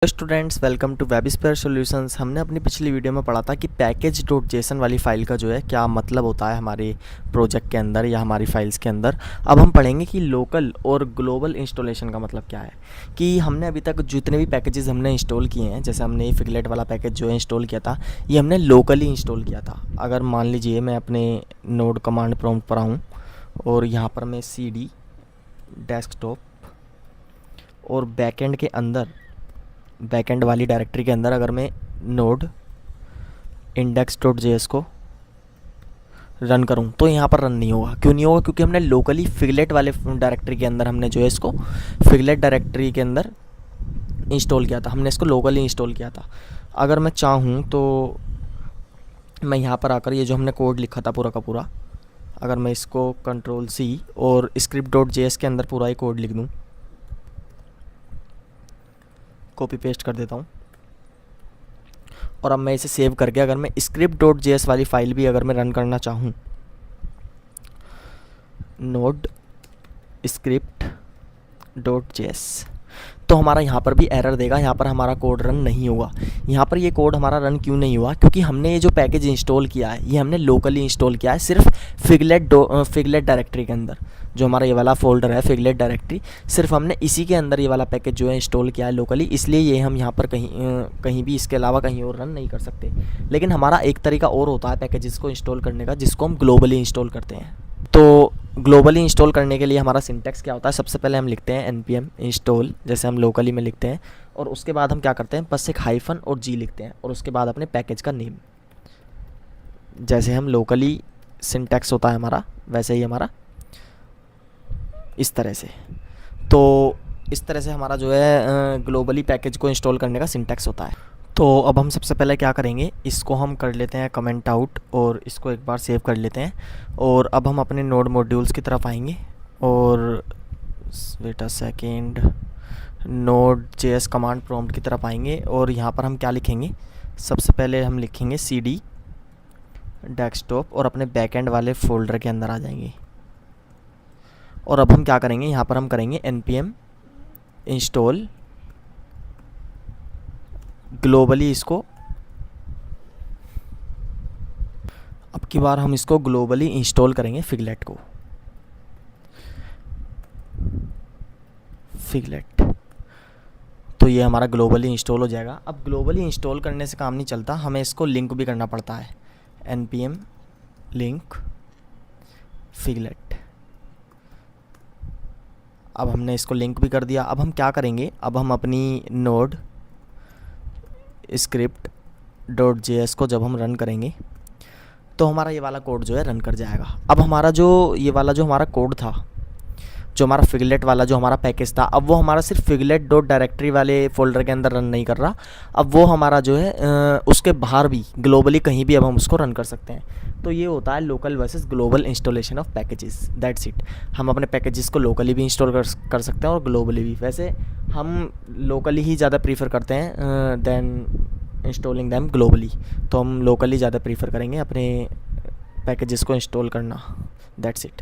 Students, welcome to websphere solutions. हमने अपनी पिछली वीडियो में पढ़ा था कि पैकेज डॉट जेसन वाली फ़ाइल का जो है क्या मतलब होता है हमारे प्रोजेक्ट के अंदर या हमारी फाइल्स के अंदर। अब हम पढ़ेंगे कि लोकल और ग्लोबल इंस्टॉलेशन का मतलब क्या है। कि हमने अभी तक जितने भी पैकेजेस हमने इंस्टॉल किए हैं, जैसे हमने फिगलेट वाला पैकेज जो है इंस्टॉल किया था, ये हमने लोकली इंस्टॉल किया था। अगर मान लीजिए मैं अपने नोड कमांड प्रॉम्प्ट पर आऊँ और यहाँ पर मैं CD डेस्कटॉप और बैकएंड के अंदर, बैकएंड वाली डायरेक्टरी के अंदर अगर मैं नोड index.js को रन करूं तो यहाँ पर रन नहीं होगा। क्यों नहीं होगा? क्योंकि हमने लोकली फिगलेट वाले डायरेक्टरी के अंदर हमने जो है इसको फिगलेट डायरेक्टरी के अंदर इंस्टॉल किया था। हमने इसको लोकली इंस्टॉल किया था। अगर मैं चाहूँ तो मैं यहाँ पर आकर ये जो हमने कोड लिखा था पूरा का पूरा, अगर मैं इसको Ctrl+C और script.js के अंदर पूरा ही कोड लिख दूँ, कॉपी पेस्ट कर देता हूँ, और अब मैं इसे सेव करके अगर मैं script.js वाली फ़ाइल भी अगर मैं रन करना चाहूँ, नोड script.js, तो हमारा यहाँ पर भी एरर देगा। यहाँ पर हमारा कोड रन नहीं होगा। यहाँ पर ये कोड हमारा रन क्यों नहीं हुआ? क्योंकि हमने ये जो पैकेज इंस्टॉल किया है ये हमने लोकली इंस्टॉल किया है, सिर्फ फिगलेट डायरेक्टरी के अंदर। जो हमारा ये वाला फोल्डर है फिगलेट डायरेक्टरी, सिर्फ हमने इसी के अंदर ये वाला पैकेज जो है इंस्टॉल किया है लोकली, इसलिए ये हम यहाँ पर कहीं भी इसके अलावा कहीं और रन नहीं कर सकते। लेकिन हमारा एक तरीका और होता है पैकेजेस को इंस्टॉल करने का, जिसको हम ग्लोबली इंस्टॉल करते हैं। तो ग्लोबली इंस्टॉल करने के लिए हमारा सिंटैक्स क्या होता है? सबसे पहले हम लिखते हैं npm इंस्टॉल, जैसे हम लोकली में लिखते हैं, और उसके बाद हम क्या करते हैं, बस एक हाइफन और जी लिखते हैं, और उसके बाद अपने पैकेज का नेम। जैसे हम लोकली सिंटैक्स होता है हमारा, वैसे ही हमारा इस तरह से। तो इस तरह से हमारा जो है ग्लोबली पैकेज को इंस्टॉल करने का सिंटैक्स होता है। तो अब हम सबसे पहले क्या करेंगे, इसको हम कर लेते हैं कमेंट आउट और इसको एक बार सेव कर लेते हैं। और अब हम अपने नोड मॉड्यूल्स की तरफ आएंगे और wait a second, node JS command prompt की तरफ आएंगे और यहाँ पर हम क्या लिखेंगे, सबसे पहले हम लिखेंगे CD डेस्कटॉप और अपने बैकएंड वाले फोल्डर के अंदर आ जाएंगे। और अब हम क्या करेंगे, यहाँ पर हम करेंगे npm इंस्टॉल ग्लोबली। इसको अब की बार हम इसको ग्लोबली इंस्टॉल करेंगे फिगलेट को, फिगलेट। तो ये हमारा ग्लोबली इंस्टॉल हो जाएगा। अब ग्लोबली इंस्टॉल करने से काम नहीं चलता, हमें इसको लिंक भी करना पड़ता है। npm link figlet. अब हमने इसको लिंक भी कर दिया। अब हम क्या करेंगे, अब हम अपनी नोड script.js को जब हम रन करेंगे तो हमारा ये वाला कोड जो है रन कर जाएगा। अब हमारा जो ये वाला जो हमारा कोड था, जो हमारा फिगलेट वाला जो हमारा पैकेज था, अब वो हमारा सिर्फ फिगलेट डॉट डायरेक्टरी वाले फोल्डर के अंदर रन नहीं कर रहा। अब वो हमारा जो है उसके बाहर भी ग्लोबली कहीं भी अब हम उसको रन कर सकते हैं। तो ये होता है local versus global installation of packages, that's it. हम अपने पैकेजेस को लोकली भी इंस्टॉल कर सकते हैं और ग्लोबली भी। वैसे हम लोकली ही ज़्यादा प्रीफर करते हैं दैन इंस्टॉलिंग दैम ग्लोबली। तो हम लोकली ज़्यादा प्रीफर करेंगे अपने पैकेजेस को इंस्टॉल करना, दैट्स इट।